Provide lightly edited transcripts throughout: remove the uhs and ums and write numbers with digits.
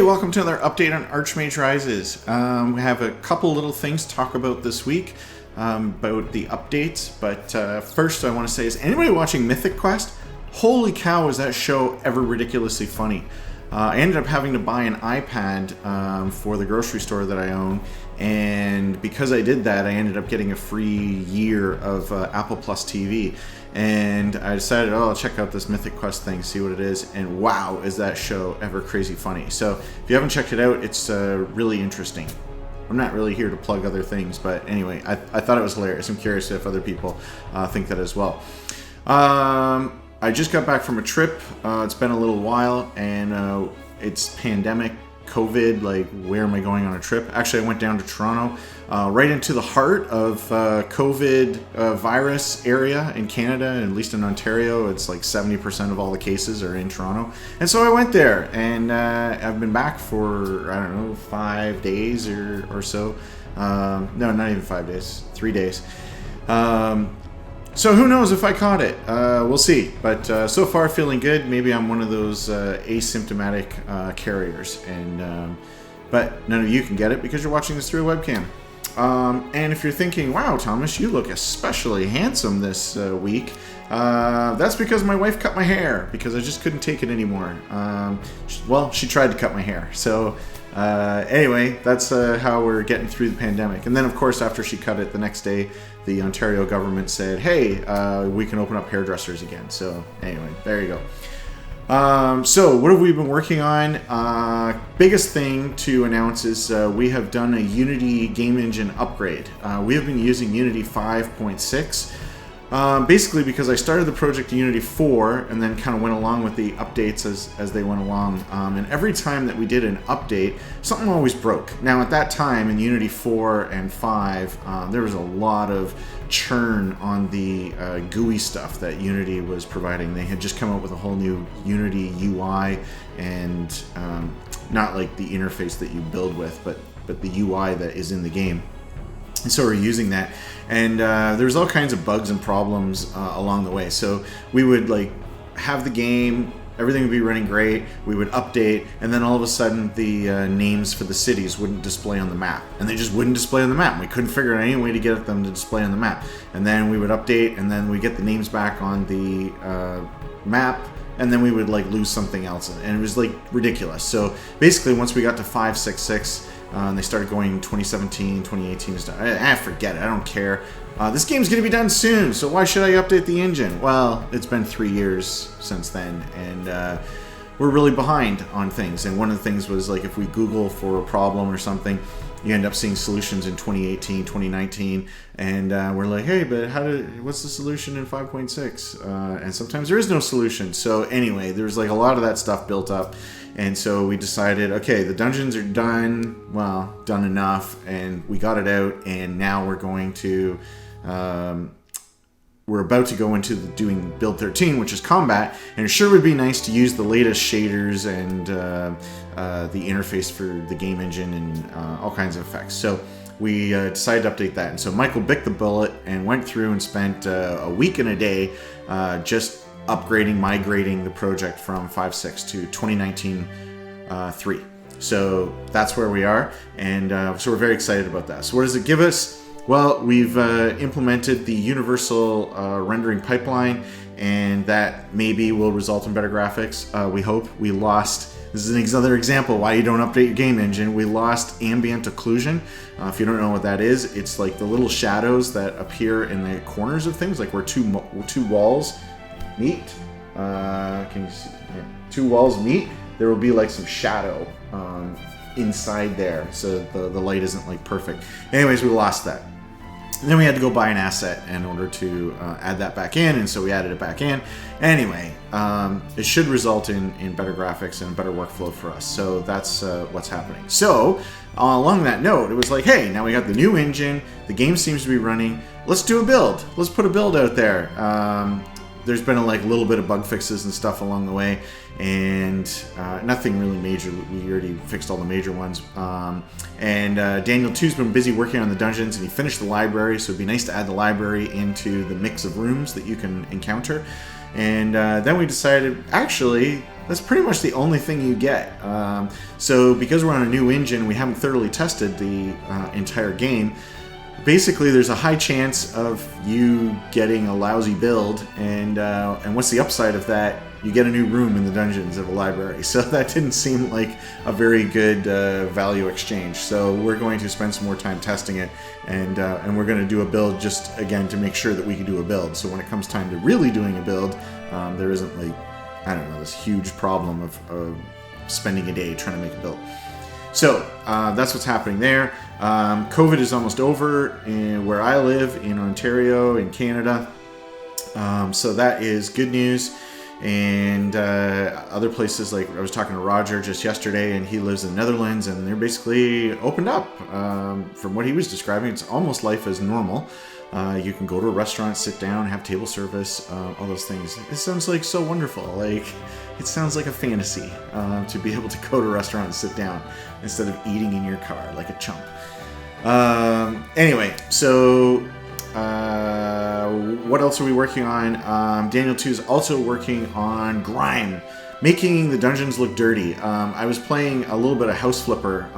welcome to another update on Archmage Rises. We have a couple little things to talk about this week about the updates, but first I want to say, is anybody watching Mythic Quest? Holy cow, is that show ever ridiculously funny. I ended up having to buy an iPad for the grocery store that I own, and because I did that, I ended up getting a free year of Apple Plus TV. And I decided, I'll check out this Mythic Quest thing, see what it is, and wow, is that show ever crazy funny. So if you haven't checked it out, it's really interesting. I'm not really here to plug other things, but anyway, I thought it was hilarious. I'm curious if other people think that as well. I just got back from a trip. It's been a little while, and it's pandemic, COVID, like where am I going on a trip? Actually, I went down to Toronto, right into the heart of COVID virus area in Canada, at least in Ontario. It's like 70% of all the cases are in Toronto. And so I went there, and I've been back for, I don't know, 5 days or so. No, not even 5 days, 3 days. So who knows if I caught it? We'll see. But so far, feeling good. Maybe I'm one of those asymptomatic carriers, but none of you can get it because you're watching this through a webcam. And if you're thinking, "Wow, Thomas, you look especially handsome this week," that's because my wife cut my hair because I just couldn't take it anymore. She tried to cut my hair. So anyway, that's how we're getting through the pandemic. And then, of course, after she cut it, the next day, the Ontario government said, hey, we can open up hairdressers again. So anyway, there you go. So what have we been working on? Biggest thing to announce is we have done a Unity game engine upgrade. We have been using Unity 5.6. Basically because I started the project in Unity 4 and then kind of went along with the updates as they went along. And every time that we did an update, something always broke. Now at that time in Unity 4 and 5, there was a lot of churn on the GUI stuff that Unity was providing. They had just come out with a whole new Unity UI, and not like the interface that you build with, but the UI that is in the game. And so we're using that, and there's all kinds of bugs and problems along the way. So we would like have the game, everything would be running great, we would update, and then all of a sudden the names for the cities wouldn't display on the map. And they just wouldn't display on the map. We couldn't figure out any way to get them to display on the map. And then we would update, and then we get the names back on the map, and then we would like lose something else. And it was like ridiculous. So basically once we got to 5.6.6, and they started going 2017, 2018 and stuff. Forget it. I don't care. This game's going to be done soon, so why should I update the engine? Well, it's been 3 years since then, and we're really behind on things. And one of the things was, like, if we Google for a problem or something, you end up seeing solutions in 2018, 2019, and we're like, hey, but what's the solution in 5.6? And sometimes there is no solution. So anyway, there's like a lot of that stuff built up. And so we decided, okay, the dungeons are done, well, done enough, and we got it out, and now we're going to, we're about to go into doing build 13, which is combat, and it sure would be nice to use the latest shaders and the interface for the game engine and all kinds of effects. So we decided to update that. And so Michael bit the bullet and went through and spent a week and a day just upgrading, migrating the project from 5.6 to 2019 3. So that's where we are, and so we're very excited about that. So what does it give us? Well, we've implemented the universal rendering pipeline, and that maybe will result in better graphics. We hope. We lost, this is another example why you don't update your game engine. We lost ambient occlusion. If you don't know what that is, it's like the little shadows that appear in the corners of things, like where two walls meet. Can you see? Yeah. Two walls meet. There will be like some shadow inside there, so the light isn't like perfect. Anyways, we lost that. And then we had to go buy an asset in order to add that back in, and so we added it back in. Anyway, it should result in better graphics and better workflow for us. So that's what's happening. So along that note, it was like, hey, now we got the new engine. The game seems to be running. Let's do a build. Let's put a build out there. There's been a little bit of bug fixes and stuff along the way, and nothing really major. We already fixed all the major ones. And Daniel 2's been busy working on the dungeons, and he finished the library, so it'd be nice to add the library into the mix of rooms that you can encounter. And then we decided, actually, that's pretty much the only thing you get. So because we're on a new engine, we haven't thoroughly tested the entire game. Basically, there's a high chance of you getting a lousy build, and what's the upside of that? You get a new room in the dungeons of a library. So that didn't seem like a very good value exchange. So we're going to spend some more time testing it, and we're going to do a build just, again, to make sure that we can do a build. So when it comes time to really doing a build, there isn't, like, I don't know, this huge problem of spending a day trying to make a build. So that's what's happening there. COVID is almost over where I live in Ontario, in Canada. So that is good news. And other places, like I was talking to Roger just yesterday, and he lives in the Netherlands, and they're basically opened up. From what he was describing, it's almost life as normal. You can go to a restaurant, sit down, have table service, all those things. It sounds like so wonderful. Like, it sounds like a fantasy to be able to go to a restaurant and sit down instead of eating in your car like a chump. Anyway, so what else are we working on? Daniel 2 is also working on grime, making the dungeons look dirty. I was playing a little bit of House Flipper.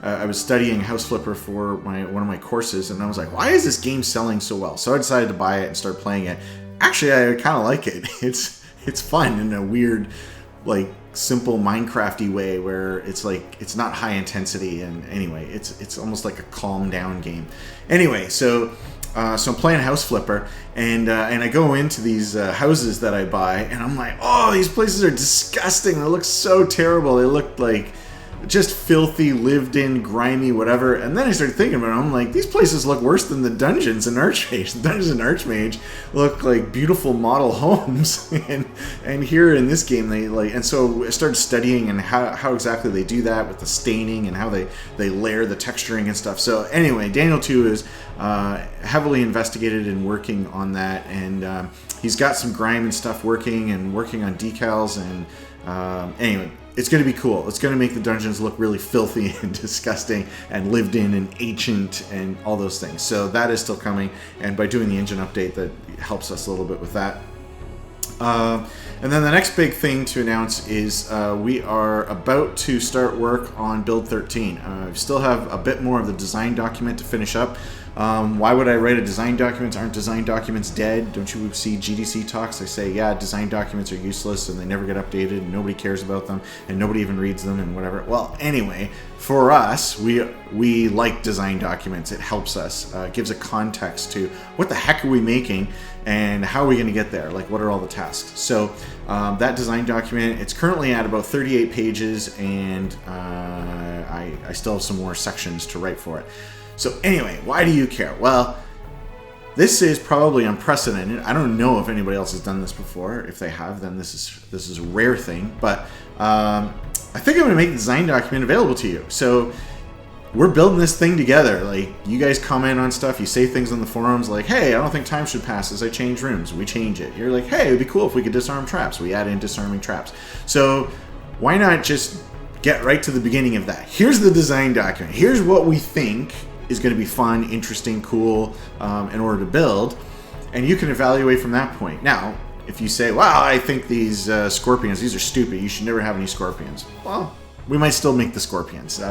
I was studying House Flipper for one of my courses, and I was like, why is this game selling so well? So I decided to buy it and start playing it. Actually, I kind of like it. It's fun in a weird, like, simple Minecraft-y way where it's like, it's not high intensity, and anyway, it's almost like a calm down game. Anyway, so I'm playing House Flipper, and I go into these houses that I buy, and I'm like, oh, these places are disgusting. They look so terrible. They look like just filthy, lived in, grimy, whatever. And then I started thinking about it. I'm like, these places look worse than the dungeons in Archmage. The dungeons in Archmage look like beautiful model homes, and here in this game they like. And so I started studying and how exactly they do that with the staining and how they layer the texturing and stuff. So anyway, Daniel 2 is heavily investigated and working on that, and he's got some grime and stuff working on decals, and anyway, it's going to be cool. It's going to make the dungeons look really filthy and disgusting and lived in and ancient and all those things. So that is still coming, and by doing the engine update, that helps us a little bit with that. And then the next big thing to announce is we are about to start work on Build 13. We still have a bit more of the design document to finish up. Why would I write a design document? Aren't design documents dead? Don't you see GDC talks? They say, yeah, design documents are useless and they never get updated and nobody cares about them and nobody even reads them and whatever. Well, anyway, for us, we like design documents. It helps us. Gives a context to what the heck are we making and how are we going to get there? Like, what are all the tasks? So that design document, it's currently at about 38 pages, and I still have some more sections to write for it. So anyway, why do you care? Well, this is probably unprecedented. I don't know if anybody else has done this before. If they have, then this is a rare thing. But I think I'm going to make the design document available to you. So we're building this thing together. Like, you guys comment on stuff. You say things on the forums like, hey, I don't think time should pass as I change rooms. We change it. You're like, hey, it would be cool if we could disarm traps. We add in disarming traps. So why not just get right to the beginning of that? Here's the design document. Here's what we think is going to be fun, interesting, cool in order to build. And you can evaluate from that point. Now, if you say, well, I think these scorpions, these are stupid. You should never have any scorpions. Well, we might still make the scorpions.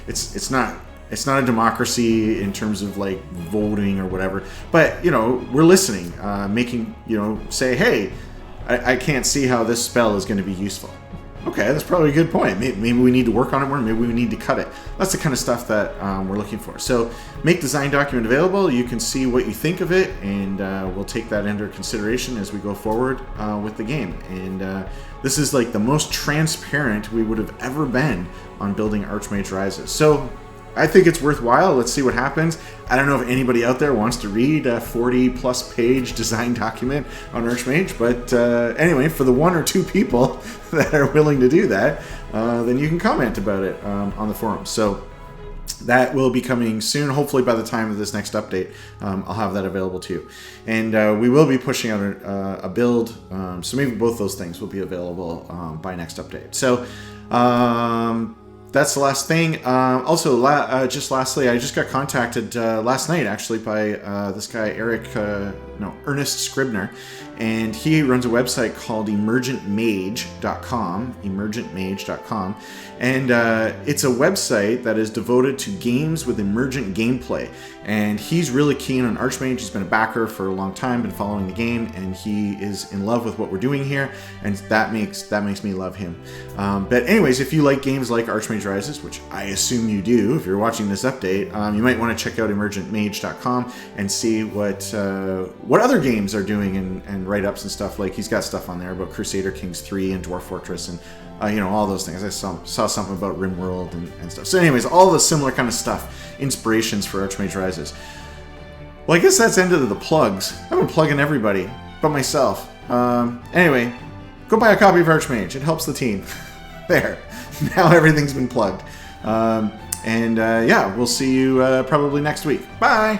It's not a democracy in terms of like voting or whatever. But, you know, we're listening, making, you know, say, hey, I can't see how this spell is going to be useful. Okay, that's probably a good point. Maybe we need to work on it more. Maybe we need to cut it. That's the kind of stuff that we're looking for. So make design document available. You can see what you think of it, and we'll take that under consideration as we go forward with the game. And this is like the most transparent we would have ever been on building Archmage Rises. So I think it's worthwhile. Let's see what happens. I don't know if anybody out there wants to read a 40-plus page design document on Archmage, but anyway, for the one or two people that are willing to do that, then you can comment about it on the forum. So that will be coming soon. Hopefully by the time of this next update, I'll have that available to you. And we will be pushing out a build, so maybe both those things will be available by next update. So that's the last thing. Also, just lastly, I just got contacted last night, actually, by this guy, Ernest Scribner, and he runs a website called emergentmage.com, and it's a website that is devoted to games with emergent gameplay, and he's really keen on Archmage. He's been a backer for a long time, been following the game, and he is in love with what we're doing here, and that makes me love him. But anyways, if you like games like Archmage Rises, which I assume you do if you're watching this update, you might want to check out emergentmage.com and see what other games are doing and write-ups and stuff. Like, he's got stuff on there about Crusader Kings 3 and Dwarf Fortress and all those things. I saw something about RimWorld and stuff. So anyways, all the similar kind of stuff, inspirations for Archmage Rises. Well, I guess that's the end of the plugs. I've been plugging everybody but myself. Anyway, go buy a copy of Archmage. It helps the team. There. Now everything's been plugged. We'll see you probably next week. Bye!